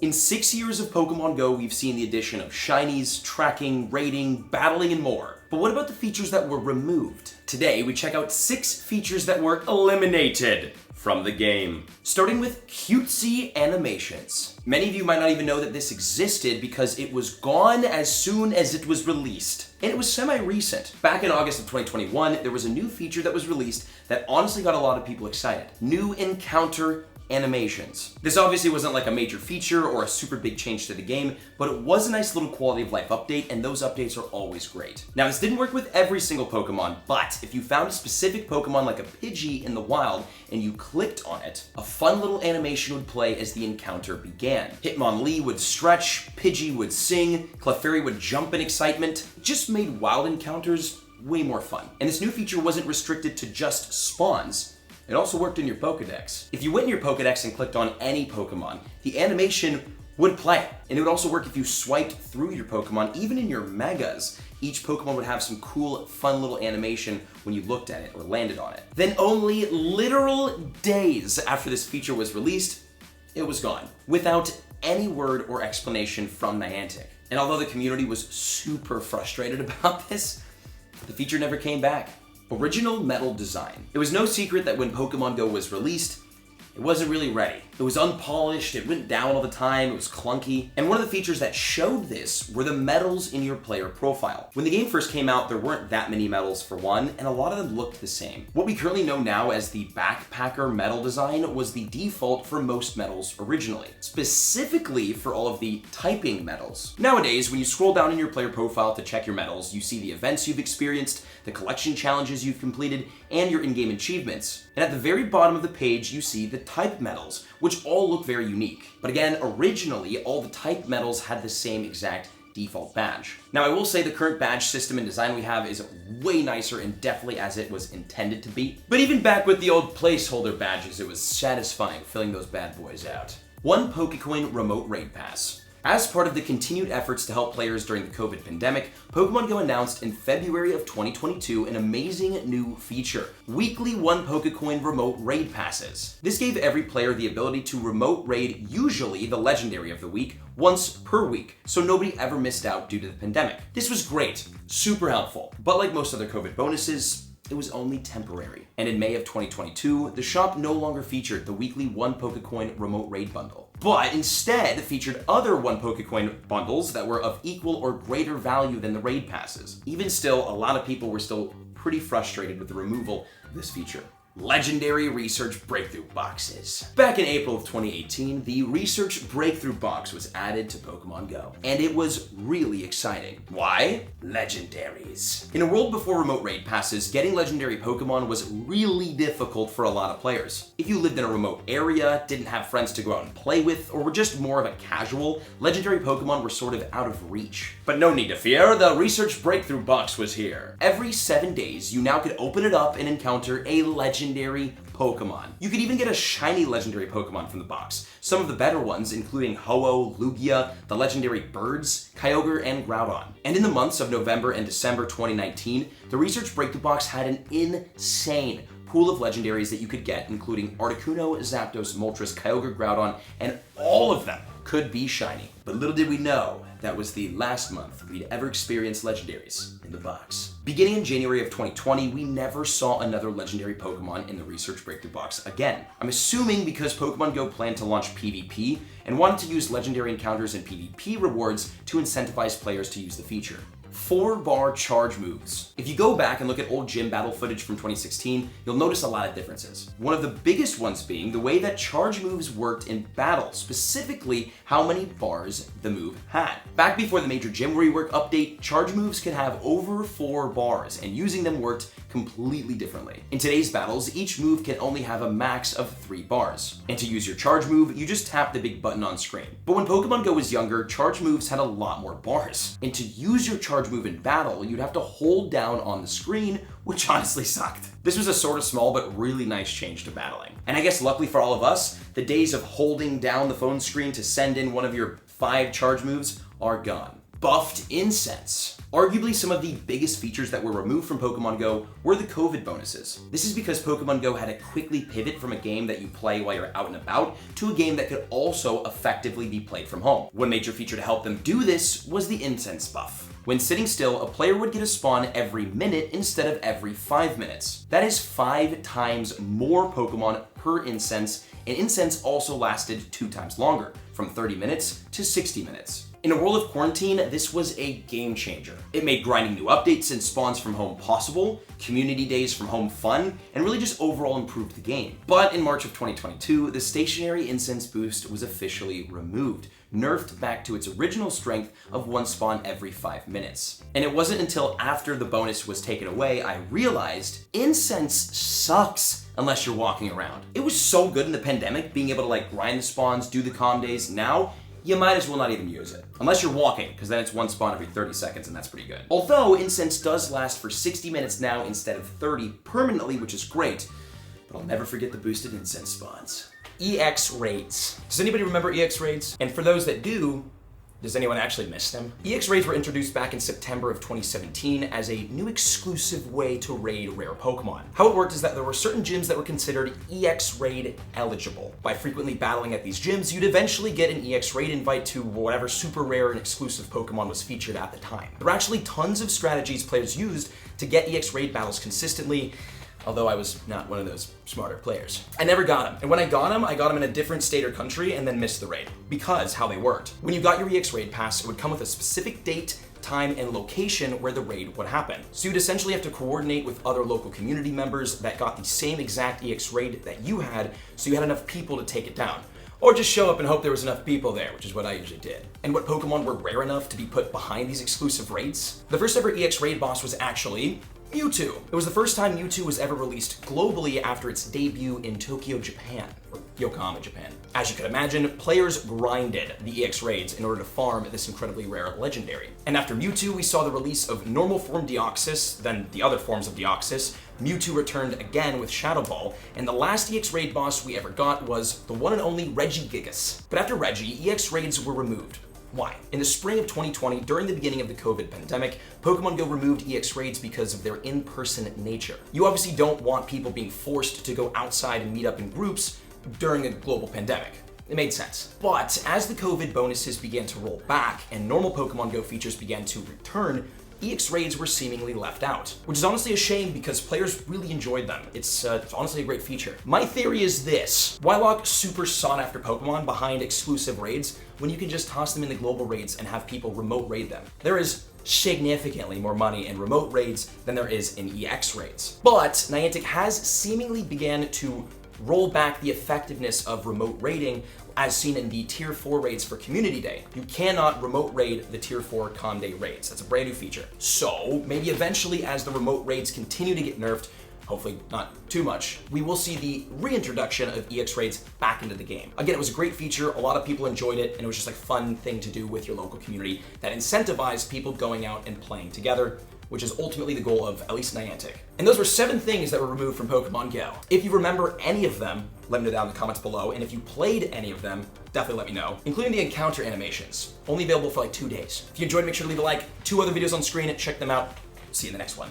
In 6 years of Pokemon Go, we've seen the addition of shinies, tracking, raiding, battling, and more. But what about the features that were removed? Today, we check out 6 features that were eliminated from the game. Starting with cutesy animations. Many of you might not even know that this existed because it was gone as soon as it was released. And it was semi-recent. Back in August of 2021, there was a new feature that was released that honestly got a lot of people excited. New encounter animations. This obviously wasn't like a major feature or a super big change to the game, but it was a nice little quality of life update, and those updates are always great. Now, this didn't work with every single Pokemon, but if you found a specific Pokemon like a Pidgey in the wild and you clicked on it, a fun little animation would play as the encounter began. Hitmonlee would stretch, Pidgey would sing, Clefairy would jump in excitement. It just made wild encounters way more fun. And this new feature wasn't restricted to just spawns. It also worked in your Pokedex. If you went in your Pokedex and clicked on any Pokemon, the animation would play. And it would also work if you swiped through your Pokemon, even in your Megas. Each Pokemon would have some cool, fun little animation when you looked at it or landed on it. Then only literal days after this feature was released, it was gone, without any word or explanation from Niantic. And although the community was super frustrated about this, the feature never came back. Original metal design. It was no secret that when Pokemon Go was released, it wasn't really ready. It was unpolished, it went down all the time, it was clunky. And one of the features that showed this were the medals in your player profile. When the game first came out, there weren't that many medals for one, and a lot of them looked the same. What we currently know now as the backpacker medal design was the default for most medals originally, specifically for all of the typing medals. Nowadays, when you scroll down in your player profile to check your medals, you see the events you've experienced, the collection challenges you've completed, and your in-game achievements. And at the very bottom of the page, you see the type medals, which all look very unique. But again, originally, all the type medals had the same exact default badge. Now, I will say the current badge system and design we have is way nicer and definitely as it was intended to be. But even back with the old placeholder badges, it was satisfying filling those bad boys out. One Pokecoin remote raid pass. As part of the continued efforts to help players during the COVID pandemic, Pokemon Go announced in February of 2022 an amazing new feature: weekly 1 Pokecoin remote raid passes. This gave every player the ability to remote raid usually the legendary of the week once per week, so nobody ever missed out due to the pandemic. This was great, super helpful, but like most other COVID bonuses, it was only temporary. And in May of 2022, the shop no longer featured the weekly 1 Pokecoin remote raid bundle, but instead featured other 1 Pokecoin bundles that were of equal or greater value than the raid passes. Even still, a lot of people were still pretty frustrated with the removal of this feature. Legendary Research Breakthrough Boxes. Back in April of 2018, the Research Breakthrough Box was added to Pokemon Go, and it was really exciting. Why? Legendaries. In a world before remote raid passes, getting legendary Pokemon was really difficult for a lot of players. If you lived in a remote area, didn't have friends to go out and play with, or were just more of a casual, legendary Pokemon were sort of out of reach. But no need to fear, the Research Breakthrough Box was here. Every 7 days, you now could open it up and encounter a legendary Pokemon. You could even get a shiny legendary Pokemon from the box. Some of the better ones, including Ho-Oh, Lugia, the legendary birds, Kyogre, and Groudon. And in the months of November and December 2019, the Research Breakthrough Box had an insane pool of legendaries that you could get, including Articuno, Zapdos, Moltres, Kyogre, Groudon, and all of them could be shiny. But little did we know, that was the last month we'd ever experienced legendaries in the box. Beginning in January of 2020, we never saw another legendary Pokemon in the Research Breakthrough Box again. I'm assuming because Pokemon Go planned to launch PvP and wanted to use legendary encounters and PvP rewards to incentivize players to use the feature. 4-bar charge moves. If you go back and look at old gym battle footage from 2016, you'll notice a lot of differences. One of the biggest ones being the way that charge moves worked in battle, specifically how many bars the move had. Back before the major gym rework update, charge moves could have over 4 bars, and using them worked completely differently. In today's battles, each move can only have a max of 3 bars. And to use your charge move, you just tap the big button on screen. But when Pokemon Go was younger, charge moves had a lot more bars. And to use your charge move in battle, you'd have to hold down on the screen, which honestly sucked. This was a sort of small but really nice change to battling. And I guess luckily for all of us, the days of holding down the phone screen to send in one of your 5 charge moves are gone. Buffed incense. Arguably some of the biggest features that were removed from Pokemon Go were the COVID bonuses. This is because Pokemon Go had to quickly pivot from a game that you play while you're out and about to a game that could also effectively be played from home. One major feature to help them do this was the incense buff. When sitting still, a player would get a spawn every minute instead of every 5 minutes. That is 5 times more Pokemon per incense, and incense also lasted 2 times longer, from 30 minutes to 60 minutes. In a world of quarantine, this was a game changer. It made grinding new updates and spawns from home possible, community days from home fun, and really just overall improved the game. But in March of 2022, the stationary incense boost was officially removed, nerfed back to its original strength of 1 spawn every 5 minutes. And it wasn't until after the bonus was taken away I realized incense sucks unless you're walking around. It was so good in the pandemic being able to like grind the spawns, do the calm days. Now, you might as well not even use it. Unless you're walking, because then it's 1 spawn every 30 seconds and that's pretty good. Although incense does last for 60 minutes now instead of 30 permanently, which is great, but I'll never forget the boosted incense spawns. EX raids. Does anybody remember EX raids? And for those that do, does anyone actually miss them? EX raids were introduced back in September of 2017 as a new exclusive way to raid rare Pokemon. How it worked is that there were certain gyms that were considered EX raid eligible. By frequently battling at these gyms, you'd eventually get an EX raid invite to whatever super rare and exclusive Pokemon was featured at the time. There were actually tons of strategies players used to get EX raid battles consistently, although I was not one of those smarter players. I never got them, and when I got them in a different state or country and then missed the raid, because how they worked. When you got your EX raid pass, it would come with a specific date, time, and location where the raid would happen. So you'd essentially have to coordinate with other local community members that got the same exact EX raid that you had, so you had enough people to take it down. Or just show up and hope there was enough people there, which is what I usually did. And what Pokemon were rare enough to be put behind these exclusive raids? The first ever EX raid boss was actually Mewtwo. It was the first time Mewtwo was ever released globally after its debut in Tokyo, Japan, or Yokohama, Japan. As you could imagine, players grinded the EX raids in order to farm this incredibly rare legendary. And after Mewtwo, we saw the release of normal form Deoxys, then the other forms of Deoxys. Mewtwo returned again with Shadow Ball, and the last EX raid boss we ever got was the one and only Regigigas. But after Reggie, EX raids were removed. Why? In the spring of 2020, during the beginning of the COVID pandemic, Pokemon Go removed EX raids because of their in-person nature. You obviously don't want people being forced to go outside and meet up in groups during a global pandemic. It made sense. But as the COVID bonuses began to roll back and normal Pokemon Go features began to return, EX raids were seemingly left out, which is honestly a shame because players really enjoyed them. It's honestly a great feature. My theory is this: why lock super sought after Pokemon behind exclusive raids when you can just toss them in the global raids and have people remote raid them? There is significantly more money in remote raids than there is in EX raids. But Niantic has seemingly began to roll back the effectiveness of remote raiding as seen in the Tier 4 raids for Community Day. You cannot remote raid the Tier 4 Calm Day raids. That's a brand new feature. So maybe eventually as the remote raids continue to get nerfed, hopefully not too much, we will see the reintroduction of EX raids back into the game. Again, it was a great feature, a lot of people enjoyed it, and it was just a fun thing to do with your local community that incentivized people going out and playing together, which is ultimately the goal of at least Niantic. And those were 7 things that were removed from Pokemon Go. If you remember any of them, let me know down in the comments below, and if you played any of them, definitely let me know, including the encounter animations, only available for like 2 days. If you enjoyed, make sure to leave a like. 2 other videos on screen, check them out. See you in the next one.